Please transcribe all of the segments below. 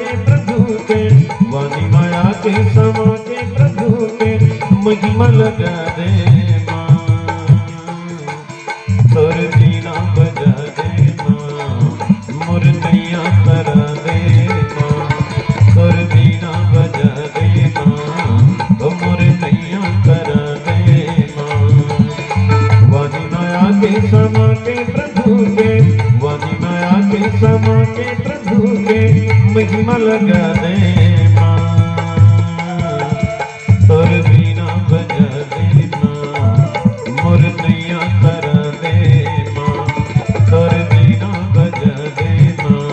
के प्रभु के, वाणी माया के समा के प्रभु के, महिमा लगा दे माँ। सुर बीना बजा दे माँ, मोर नैया तरा दे माँ। सुर बीना बजा दे माँ, मोर नैया तरा दे माँ। वाणी माया के समा के प्रभु के, वाणी माया के समा के प्रभु के, महिमा लगा दे माँ। सुर बीना बजा दे माँ, मोर नैया तरा दे माँ। सुर बीना बजा दे माँ,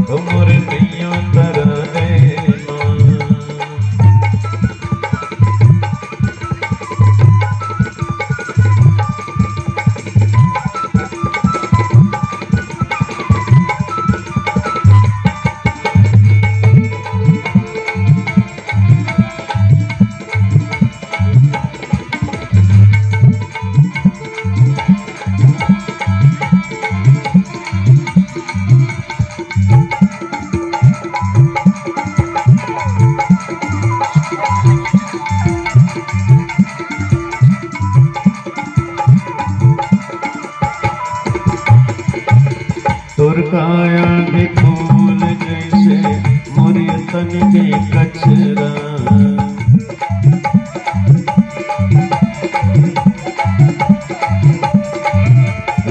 मोर नैया तरा दे माँ। तुर काया के फूल जैसे मोरे तन के कचरा,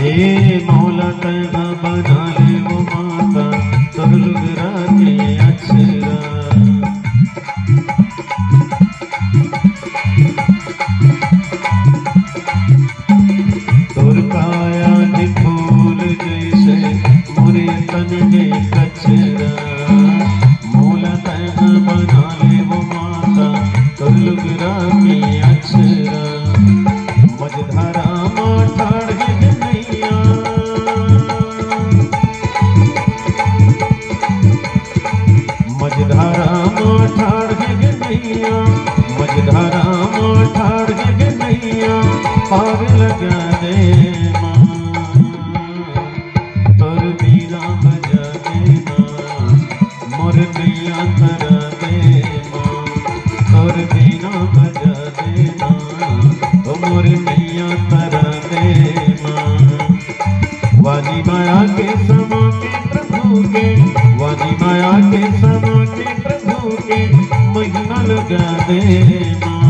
ये मौला तैना बना ले वो माता तुर लुगरा के अक्षरा। तुर काया के फूल जैसे मोरे तन के कचरा, मूला तैना बना ले वो माता तुर लुगरा के अक्षरा। मझधारा माठाड़ है नैया, मझधारा माठाड़ है नैया, मझधारा माठाड़ है नैया, पार लगा दे माँ। तुर बीना बजा दे माँ, मोर नैया तरा दे माँ। तुर बीना बजा दे माँ, मोर नैया तरा दे माँ। वाणी माया के समा के प्रभु के, वाणी माया के समा के प्रभु के, महिमा लगा दे माँ।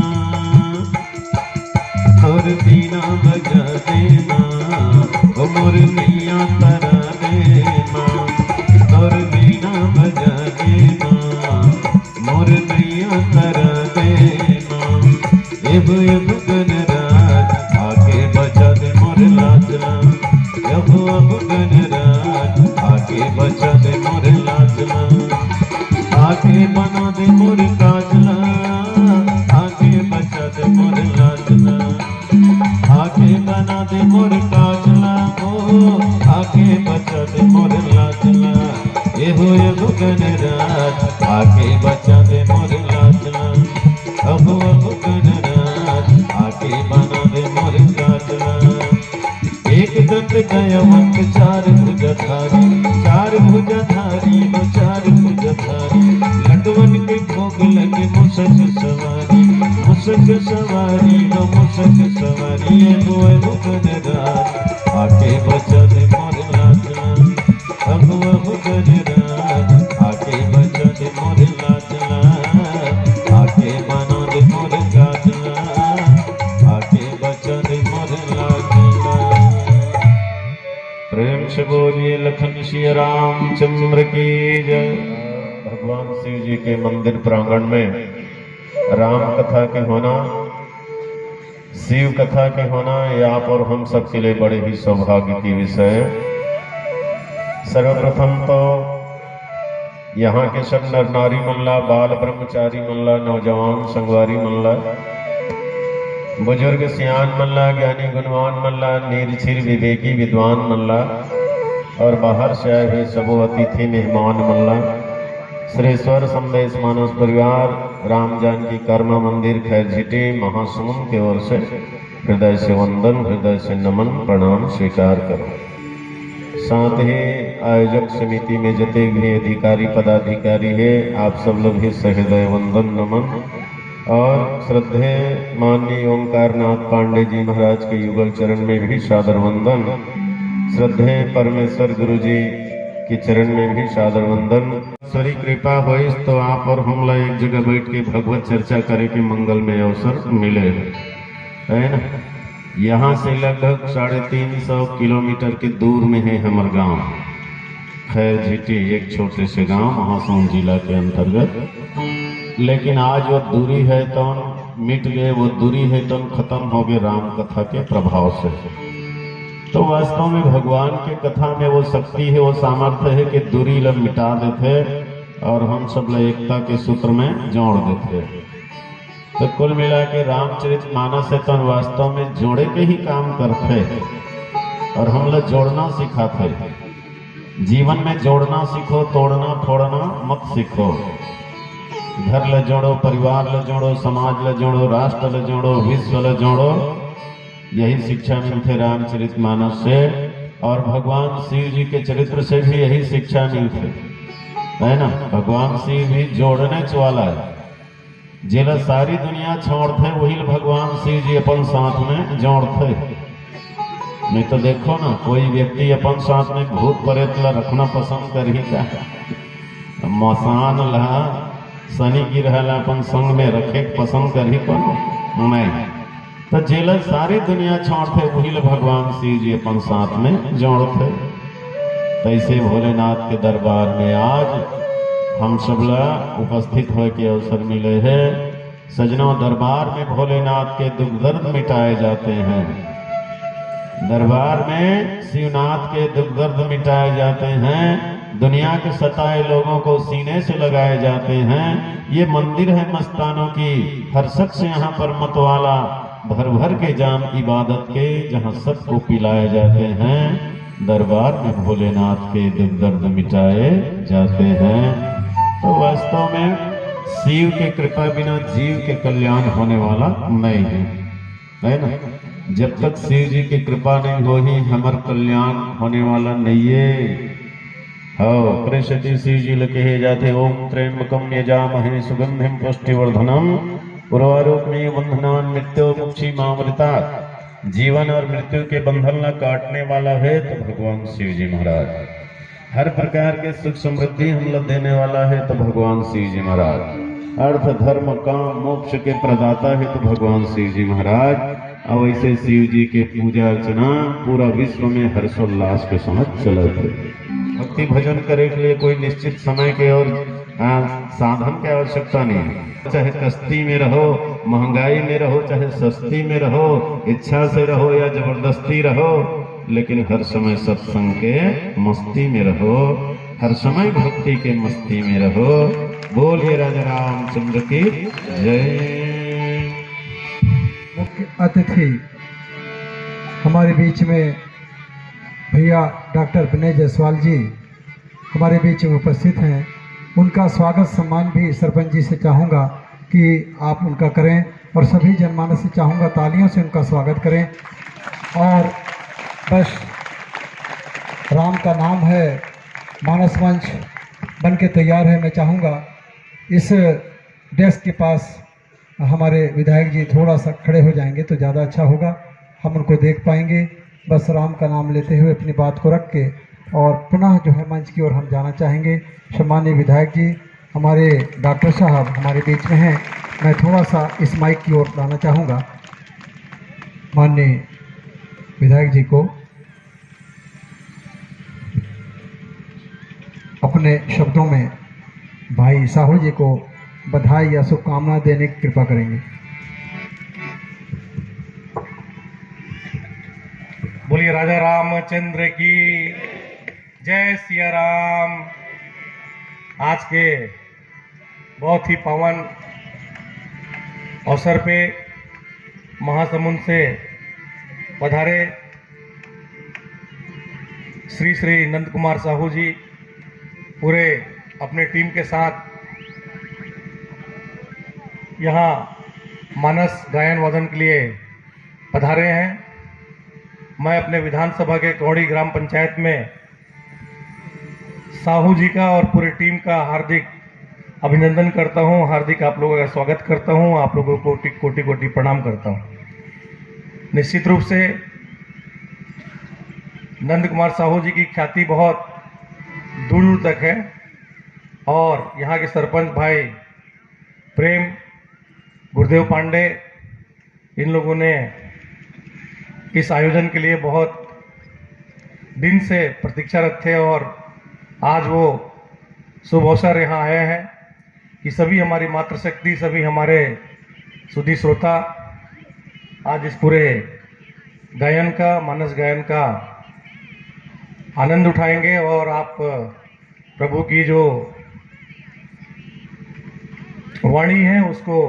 तुर बीना बजा दे माँ, मोर नैया तरा दे माँ। तुर बीना बजा दे माँ, मोर नैया तरा दे माँ। एब एब गणराज आके बचा दे मोर लाजला, एब एब गणराज आके बचा दे मोर लाजला। आके बना दे मोर काजला, आके बचा दे मोर लाजला। आके बना दे मोर काजला, ओ आके बचा दे मोर लाजला। एहो गणराज आके बचा दे मोर लाजला। अबो गणराज आके बना दे मोर काजला। एक दंत दयावंत चार भुजधारी, चार भुजधारी वो चार भुजधारी। लटवन के भोग लगे मुसक सवारी, मुसक सवारी वो मुसक सवारी। एगो गणराज आके बचा दे मोर लाजला। अबो गणराज आके बचा दे मोर लाजला। आके बना दे मोर काजला, आके बचा दे मोर लाजला। प्रेम से बोलिए लखन सिया रामचंद्र की जय। भगवान शिव जी के मंदिर प्रांगण में राम कथा के होना, शिव कथा के होना, ये आप और हम सब के लिए बड़े ही सौभाग्य की विषय है। सर्वप्रथम तो यहाँ के सब नर नारी मल्ला, बाल ब्रह्मचारी मल्ला, नौजवान संगवारी मल्ला, बुजुर्ग सियान मल्ला, ज्ञानी गुणवान मल्ला, नीरछिर विवेकी विद्वान मल्ला और बाहर से आए हुए सबो अतिथि मेहमान मल्ला। श्रेश्वर संदेश मानस परिवार राम जानकी कर्म मंदिर खैरझिटी महासमुंद की ओर से हृदय से वंदन, हृदय से नमन प्रणाम स्वीकार करो। साथ ही आयोजक समिति में जितने भी अधिकारी पदाधिकारी है, आप सब लोग ही सहृदय वंदन नमन। और श्रद्धेय माननीय ओंकारनाथ पांडे जी महाराज के युगल चरण में भी सादर वंदन। श्रद्धेय परमेश्वर गुरु जी के चरण में भी सादर वंदन। ईश्वरी कृपा हो तो आप और हम लोग एक जगह बैठ के भगवत चर्चा करे के मंगल में अवसर मिले, है ना। यहाँ से लगभग 350 किलोमीटर की दूर में है हमार गांव खैर झीटी, एक छोटे से गांव महासमुंद जिला के अंतर्गत। लेकिन आज वो दूरी है तो मिट गए, वो दूरी है तो खत्म हो गए राम कथा के प्रभाव से। तो वास्तव में भगवान के कथा में वो शक्ति है, वो सामर्थ्य है कि दूरी ल मिटा देते और हम सब ल एकता के सूत्र में जोड़ देते। तो कुल मिला के रामचरितमानस है तो वास्तव में जोड़े के ही काम करते और हम लोग जोड़ना सिखाते। जीवन में जोड़ना सीखो, तोड़ना फोड़ना मत सीखो। घर ल जोड़ो, परिवार ल जोड़ो, समाज ल जोड़ो, राष्ट्र ल जोड़ो, विश्व ल जोड़ो। यही शिक्षा मिलते रामचरितमानस से और भगवान शिव जी के चरित्र से भी यही शिक्षा मिलती है ना। भगवान शिव भी जोड़ने वाला है, जिला सारी दुनिया छोड़ते वही भगवान शिव जी अपन साथ में जोड़ते। नहीं तो देखो ना, कोई व्यक्ति अपन साथ में भूत प्रेत ला रखना पसंद कर ही का, मसान ला शनि गिरह ला अपन संग में रखे पसंद कर ही कौन नहीं। तो जेल सारी दुनिया छोड़ते वही भगवान शिव जी अपन साथ में जोड़ते। तैसे भोलेनाथ के दरबार में आज हम सब उपस्थित हो के अवसर मिले हैं। सजनों, दरबार में भोलेनाथ के दुख दर्द मिटाए जाते हैं। दरबार में शिवनाथ के दुख दर्द मिटाए जाते हैं। दुनिया के सताए लोगों को सीने से लगाए जाते हैं। ये मंदिर है मस्तानों की, हर शख्स यहाँ पर मतवाला, भर भर के जाम इबादत के, जहाँ सबको पिलाए जाते हैं। दरबार में भोलेनाथ के दुख दर्द मिटाए जाते हैं। तो वास्तव में शिव के कृपा बिना जीव के कल्याण होने वाला नहीं है ना। जब तक शिव जी की कृपा नहीं होगी हमार कल्याण होने वाला नहीं है। हो कृष्ण शिव जी कहे जाते ओम त्र्यंबकम यजामहे सुगंधिम पुष्टिवर्धनम उर्वारुकमेव बंधनान् मृत्यु मुक्षी मामृता। जीवन और मृत्यु के बंधन न काटने वाला है तो भगवान शिव जी महाराज। हर प्रकार के सुख समृद्धि हम लोग देने वाला है तो भगवान शिव जी महाराज। अर्थ धर्म काम मोक्ष के प्रदाता है तो भगवान शिव जी महाराज। अब ऐसे शिव जी के पूजा अर्चना पूरा विश्व में हर्षोल्लास के साथ चलते। भक्ति भजन करे के लिए कोई निश्चित समय के और साधन की आवश्यकता नहीं है। चाहे कश्ती में रहो, महंगाई में रहो, चाहे सस्ती में रहो, इच्छा से रहो या जबरदस्ती रहो, लेकिन हर समय सत्संग के मस्ती में रहो, हर समय भक्ति के मस्ती में रहो। बोलिए राजा रामचंद्र की जय। मुख्य अतिथि हमारे बीच में भैया डॉक्टर विनय जायसवाल जी हमारे बीच में उपस्थित हैं। उनका स्वागत सम्मान भी सरपंच जी से चाहूँगा कि आप उनका करें और सभी जनमानस से चाहूँगा तालियों से उनका स्वागत करें। और बस राम का नाम है, मानस मंच बन के तैयार है। मैं चाहूँगा इस डेस्क के पास हमारे विधायक जी थोड़ा सा खड़े हो जाएंगे तो ज़्यादा अच्छा होगा, हम उनको देख पाएंगे। बस राम का नाम लेते हुए अपनी बात को रख के और पुनः जो है मंच की ओर हम जाना चाहेंगे। सम्मानीय विधायक जी हमारे डॉक्टर साहब हमारे बीच में हैं, मैं थोड़ा सा इस माइक की ओर लाना चाहूँगा माननीय विधायक जी को अपने शब्दों में भाई साहू जी को बधाई या शुभकामना देने की कृपा करेंगे। बोलिए राजा रामचंद्र की जय सिया राम। आज के बहुत ही पावन अवसर पे महासमुंद से पधारे श्री श्री नंद कुमार साहू जी पूरे अपने टीम के साथ यहाँ मानस गायन वादन के लिए पधारे हैं। मैं अपने विधानसभा के कौड़ी ग्राम पंचायत में साहू जी का और पूरी टीम का हार्दिक अभिनंदन करता हूं, हार्दिक आप लोगों का स्वागत करता हूं, आप लोगों को कोटि कोटि प्रणाम करता हूं। निश्चित रूप से नंद कुमार साहू जी की ख्याति बहुत दूर दूर तक है और यहाँ के सरपंच भाई प्रेम, गुरुदेव पांडे, इन लोगों ने इस आयोजन के लिए बहुत दिन से प्रतीक्षारत थे और आज वो शुभ अवसर यहाँ आया है कि सभी हमारी मातृशक्ति, सभी हमारे सुधी श्रोता आज इस पूरे गायन का, मानस गायन का आनंद उठाएंगे और आप प्रभु की जो वाणी है उसको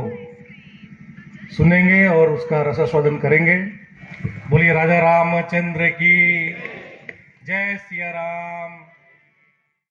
सुनेंगे और उसका रसास्वादन करेंगे। बोलिए राजा रामचंद्र की जय, सिया राम।